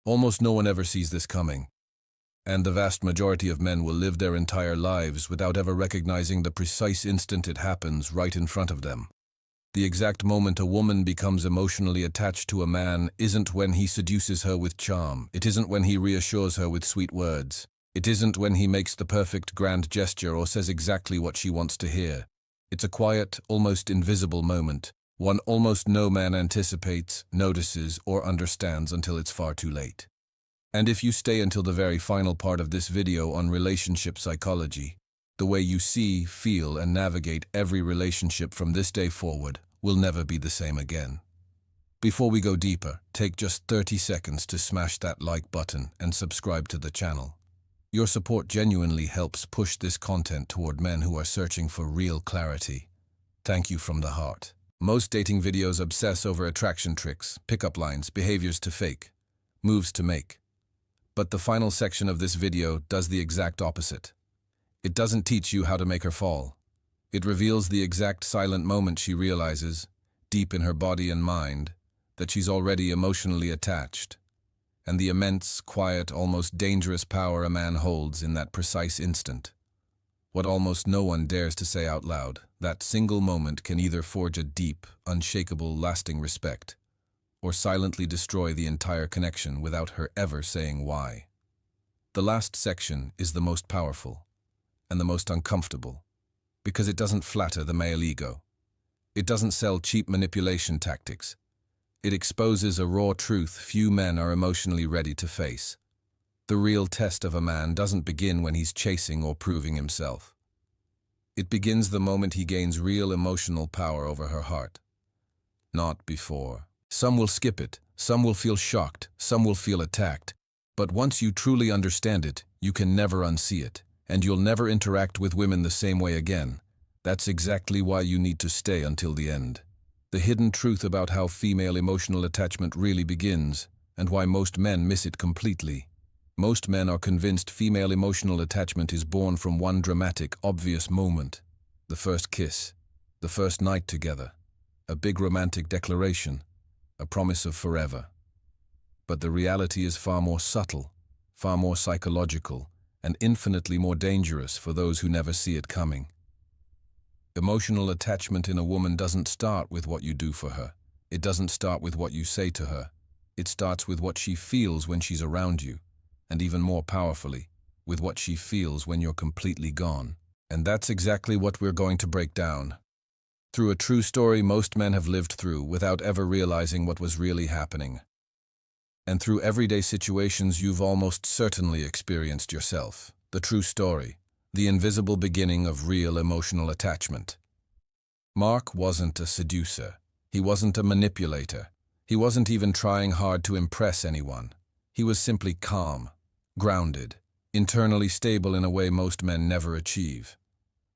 Almost no one ever sees this coming, and the vast majority of men will live their entire lives without ever recognizing the precise instant it happens right in front of them. The exact moment a woman becomes emotionally attached to a man isn't when he seduces her with charm. It isn't when he reassures her with sweet words. It isn't when he makes the perfect grand gesture or says exactly what she wants to hear. It's a quiet, almost invisible moment, one almost no man anticipates, notices, or understands until it's far too late. And if you stay until the very final part of this video on relationship psychology, the way you see, feel, and navigate every relationship from this day forward will never be the same again. Before we go deeper, take just 30 seconds to smash that like button and subscribe to the channel. Your support genuinely helps push this content toward men who are searching for real clarity. Thank you from the heart. Most dating videos obsess over attraction tricks, pickup lines, behaviors to fake, moves to make. But the final section of this video does the exact opposite. It doesn't teach you how to make her fall. It reveals the exact silent moment she realizes, deep in her body and mind, that she's already emotionally attached, and the immense, quiet, almost dangerous power a man holds in that precise instant. What almost no one dares to say out loud, that single moment can either forge a deep, unshakable, lasting respect, or silently destroy the entire connection without her ever saying why. The last section is the most powerful and the most uncomfortable, because it doesn't flatter the male ego. It doesn't sell cheap manipulation tactics. It exposes a raw truth few men are emotionally ready to face. The real test of a man doesn't begin when he's chasing or proving himself. It begins the moment he gains real emotional power over her heart. Not before. Some will skip it, some will feel shocked, some will feel attacked. But once you truly understand it, you can never unsee it, and you'll never interact with women the same way again. That's exactly why you need to stay until the end. The hidden truth about how female emotional attachment really begins, and why most men miss it completely. Most men are convinced female emotional attachment is born from one dramatic, obvious moment. The first kiss, the first night together, a big romantic declaration, a promise of forever. But the reality is far more subtle, far more psychological, and infinitely more dangerous for those who never see it coming. Emotional attachment in a woman doesn't start with what you do for her. It doesn't start with what you say to her. It starts with what she feels when she's around you, and even more powerfully, with what she feels when you're completely gone. And that's exactly what we're going to break down. Through a true story most men have lived through without ever realizing what was really happening. And through everyday situations you've almost certainly experienced yourself. The true story, the invisible beginning of real emotional attachment. Mark wasn't a seducer. He wasn't a manipulator. He wasn't even trying hard to impress anyone. He was simply calm, grounded, internally stable in a way most men never achieve.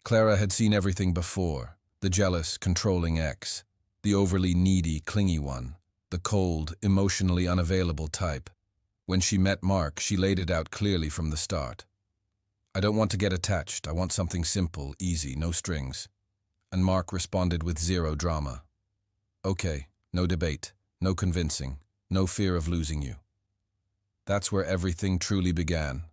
Clara had seen everything before. The jealous, controlling ex, the overly needy, clingy one, the cold, emotionally unavailable type. When she met Mark, she laid it out clearly from the start. I don't want to get attached. I want something simple, easy, no strings. And Mark responded with zero drama. Okay, no debate, no convincing, no fear of losing you. That's where everything truly began.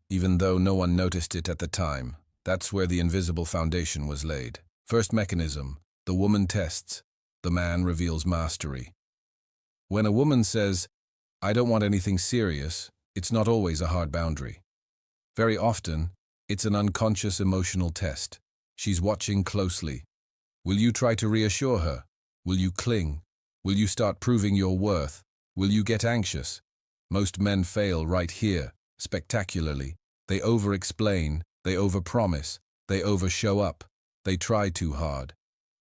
Even though no one noticed it at the time, that's where the invisible foundation was laid. First mechanism, the woman tests, the man reveals mastery. When a woman says, I don't want anything serious, it's not always a hard boundary. Very often, it's an unconscious emotional test. She's watching closely. Will you try to reassure her? Will you cling? Will you start proving your worth? Will you get anxious? Most men fail right here, spectacularly. They over-explain, they over-promise, they over-show up. They try too hard.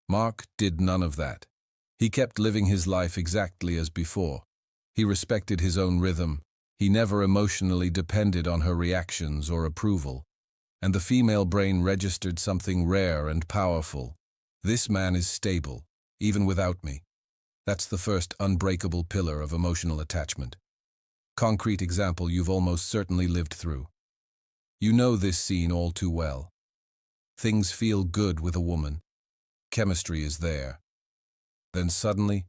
Mark did none of that. He kept living his life exactly as before. He respected his own rhythm. He never emotionally depended on her reactions or approval. And the female brain registered something rare and powerful. This man is stable, even without me. That's the first unbreakable pillar of emotional attachment. Concrete example you've almost certainly lived through. You know this scene all too well. Things feel good with a woman. Chemistry is there. Then suddenly,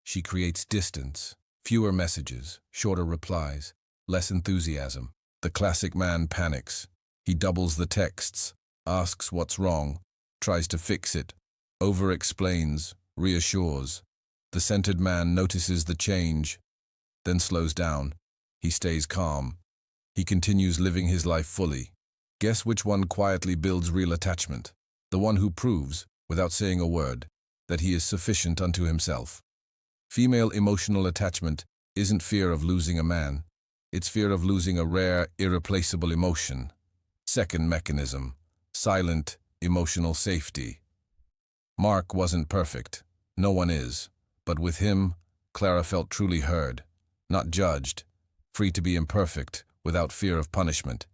she creates distance. Fewer messages, shorter replies, less enthusiasm. The classic man panics. He doubles the texts, asks what's wrong, tries to fix it, over-explains, reassures. The centered man notices the change, then slows down. He stays calm. He continues living his life fully. Guess which one quietly builds real attachment? The one who proves, without saying a word, that he is sufficient unto himself. Female emotional attachment isn't fear of losing a man. It's fear of losing a rare, irreplaceable emotion. Second mechanism, silent, emotional safety. Mark wasn't perfect. No one is. But with him, Clara felt truly heard, not judged, free to be imperfect, without fear of punishment.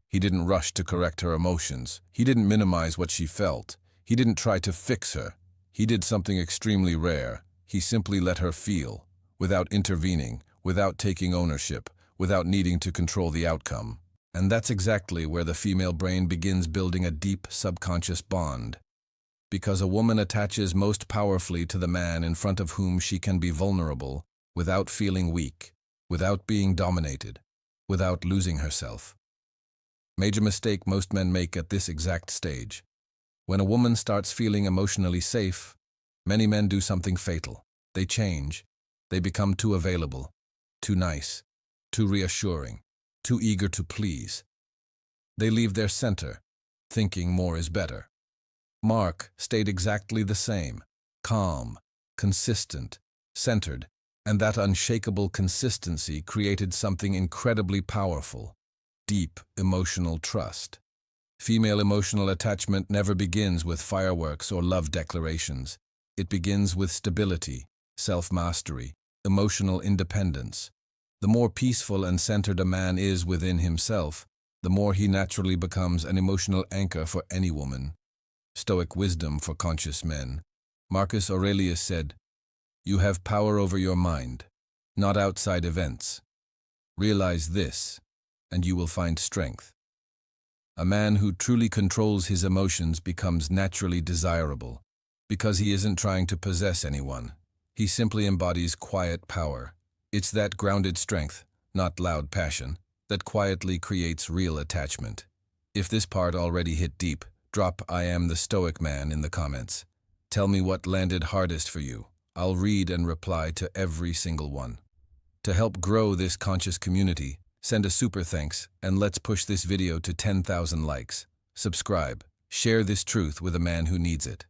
He didn't rush to correct her emotions. He didn't minimize what she felt. He didn't try to fix her. He did something extremely rare. He simply let her feel, without intervening, without taking ownership, without needing to control the outcome. And that's exactly where the female brain begins building a deep subconscious bond. Because a woman attaches most powerfully to the man in front of whom she can be vulnerable, without feeling weak, without being dominated, without losing herself. Major mistake most men make at this exact stage. When a woman starts feeling emotionally safe, many men do something fatal. They change. They become too available, too nice, too reassuring, too eager to please. They leave their center, thinking more is better. Mark stayed exactly the same, calm, consistent, centered, and that unshakable consistency created something incredibly powerful, deep emotional trust. Female emotional attachment never begins with fireworks or love declarations. It begins with stability, self-mastery, emotional independence. The more peaceful and centered a man is within himself, the more he naturally becomes an emotional anchor for any woman. Stoic wisdom for conscious men. Marcus Aurelius said, "You have power over your mind, not outside events. Realize this, and you will find strength." A man who truly controls his emotions becomes naturally desirable, because he isn't trying to possess anyone. He simply embodies quiet power. It's that grounded strength, not loud passion, that quietly creates real attachment. If this part already hit deep, drop "I am the Stoic man" in the comments. Tell me what landed hardest for you. I'll read and reply to every single one. To help grow this conscious community, send a super thanks and let's push this video to 10,000 likes. Subscribe. Share this truth with a man who needs it.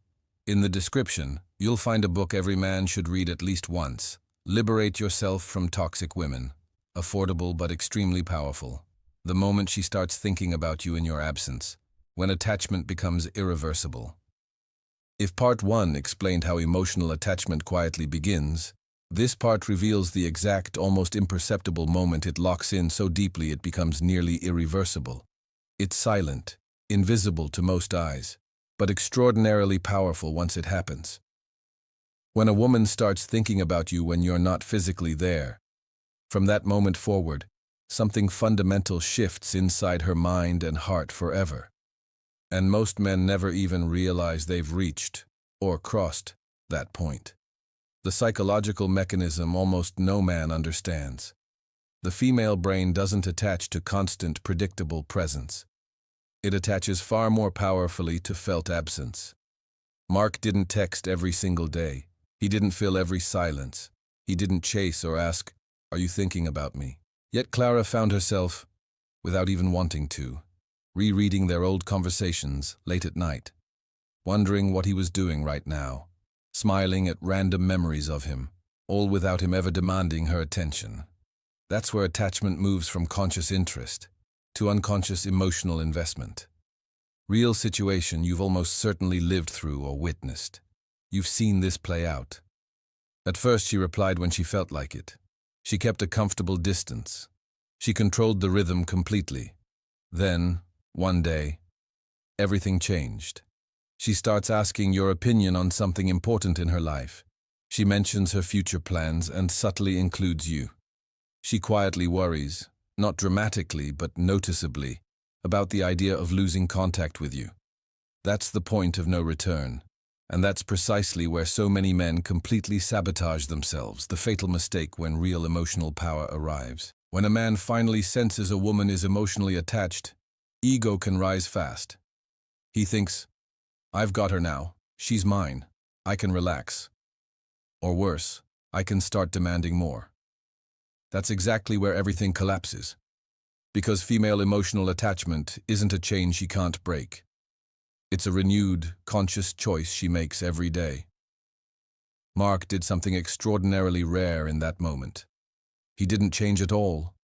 In the description, you'll find a book every man should read at least once. Liberate Yourself from Toxic Women. Affordable but extremely powerful. The moment she starts thinking about you in your absence. When attachment becomes irreversible. If part 1 explained how emotional attachment quietly begins, this part reveals the exact, almost imperceptible moment it locks in so deeply it becomes nearly irreversible. It's silent, invisible to most eyes, but extraordinarily powerful once it happens. When a woman starts thinking about you when you're not physically there, from that moment forward, something fundamental shifts inside her mind and heart forever. And most men never even realize they've reached, or crossed, that point. The psychological mechanism almost no man understands. The female brain doesn't attach to constant, predictable presence. It attaches far more powerfully to felt absence. Mark didn't text every single day. He didn't fill every silence. He didn't chase or ask, "Are you thinking about me?" Yet Clara found herself, without even wanting to, rereading their old conversations late at night, wondering what he was doing right now, smiling at random memories of him, all without him ever demanding her attention. That's where attachment moves from conscious interest to unconscious emotional investment. Real situation you've almost certainly lived through or witnessed. You've seen this play out. At first she replied when she felt like it. She kept a comfortable distance. She controlled the rhythm completely. Then, one day, everything changed. She starts asking your opinion on something important in her life. She mentions her future plans and subtly includes you. She quietly worries, not dramatically but noticeably, about the idea of losing contact with you. That's the point of no return. And that's precisely where so many men completely sabotage themselves, the fatal mistake when real emotional power arrives. When a man finally senses a woman is emotionally attached, ego can rise fast. He thinks, I've got her now, she's mine, I can relax. Or worse, I can start demanding more. That's exactly where everything collapses. Because female emotional attachment isn't a chain she can't break. It's a renewed, conscious choice she makes every day. Mark did something extraordinarily rare in that moment. He didn't change at all.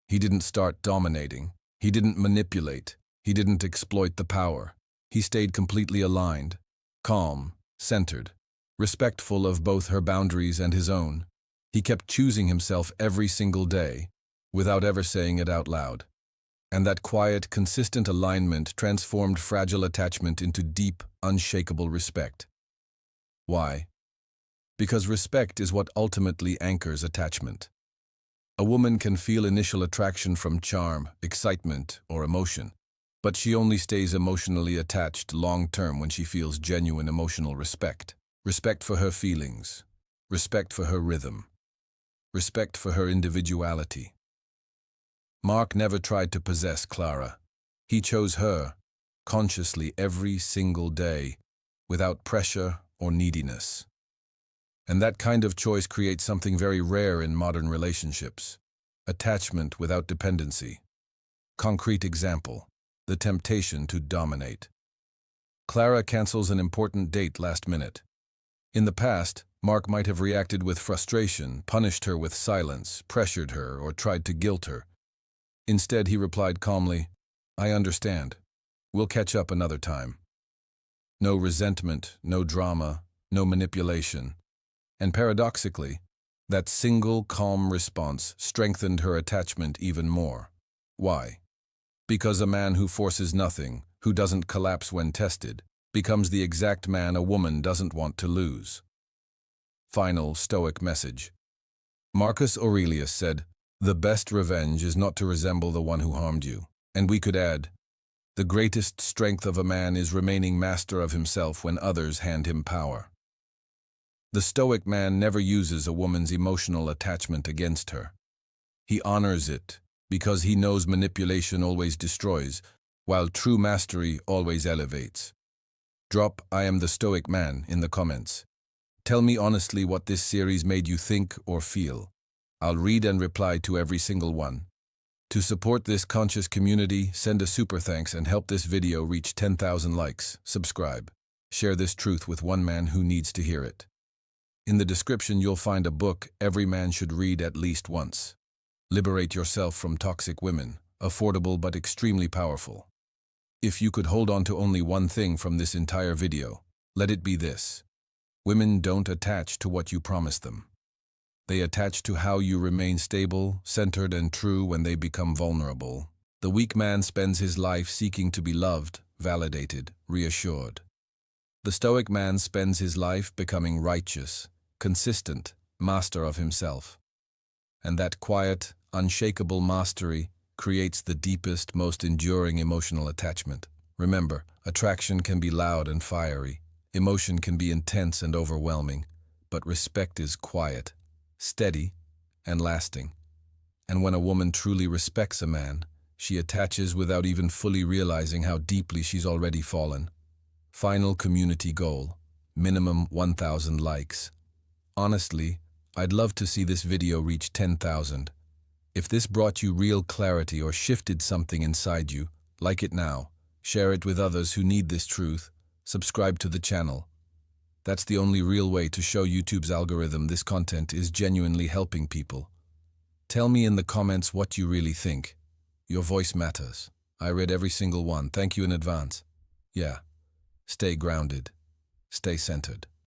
He didn't start dominating. He didn't manipulate. He didn't exploit the power. He stayed completely aligned, calm, centered, respectful of both her boundaries and his own. He kept choosing himself every single day, without ever saying it out loud. And that quiet, consistent alignment transformed fragile attachment into deep, unshakable respect. Why? Because respect is what ultimately anchors attachment. A woman can feel initial attraction from charm, excitement, or emotion, but she only stays emotionally attached long-term when she feels genuine emotional respect. Respect for her feelings, respect for her rhythm, respect for her individuality. Mark never tried to possess Clara. He chose her, consciously every single day, without pressure or neediness. And that kind of choice creates something very rare in modern relationships: attachment without dependency. Concrete example: the temptation to dominate. Clara cancels an important date last minute. In the past, Mark might have reacted with frustration, punished her with silence, pressured her, or tried to guilt her. Instead, he replied calmly, "I understand. We'll catch up another time." No resentment, no drama, no manipulation. And paradoxically, that single calm response strengthened her attachment even more. Why? Because a man who forces nothing, who doesn't collapse when tested, becomes the exact man a woman doesn't want to lose. Final Stoic message. Marcus Aurelius said, "The best revenge is not to resemble the one who harmed you." And we could add, "The greatest strength of a man is remaining master of himself when others hand him power." The Stoic man never uses a woman's emotional attachment against her. He honors it because he knows manipulation always destroys, while true mastery always elevates. Drop "I am the Stoic man" in the comments. Tell me honestly what this series made you think or feel. I'll read and reply to every single one. To support this conscious community, send a super thanks and help this video reach 10,000 likes. Subscribe. Share this truth with one man who needs to hear it. In the description, you'll find a book every man should read at least once. Liberate Yourself from Toxic Women, affordable but extremely powerful. If you could hold on to only one thing from this entire video, let it be this: women don't attach to what you promise them. They attach to how you remain stable, centered, and true when they become vulnerable. The weak man spends his life seeking to be loved, validated, reassured. The Stoic man spends his life becoming righteous, consistent, master of himself. And that quiet, unshakable mastery creates the deepest, most enduring emotional attachment. Remember, attraction can be loud and fiery, emotion can be intense and overwhelming, but respect is quiet, steady, and lasting. And when a woman truly respects a man, she attaches without even fully realizing how deeply she's already fallen. Final community goal: minimum 1,000 likes. Honestly, I'd love to see this video reach 10,000. If this brought you real clarity or shifted something inside you, like it now, share it with others who need this truth, subscribe to the channel. That's the only real way to show YouTube's algorithm this content is genuinely helping people. Tell me in the comments what you really think. Your voice matters. I read every single one. Thank you in advance. Yeah. Stay grounded. Stay centered.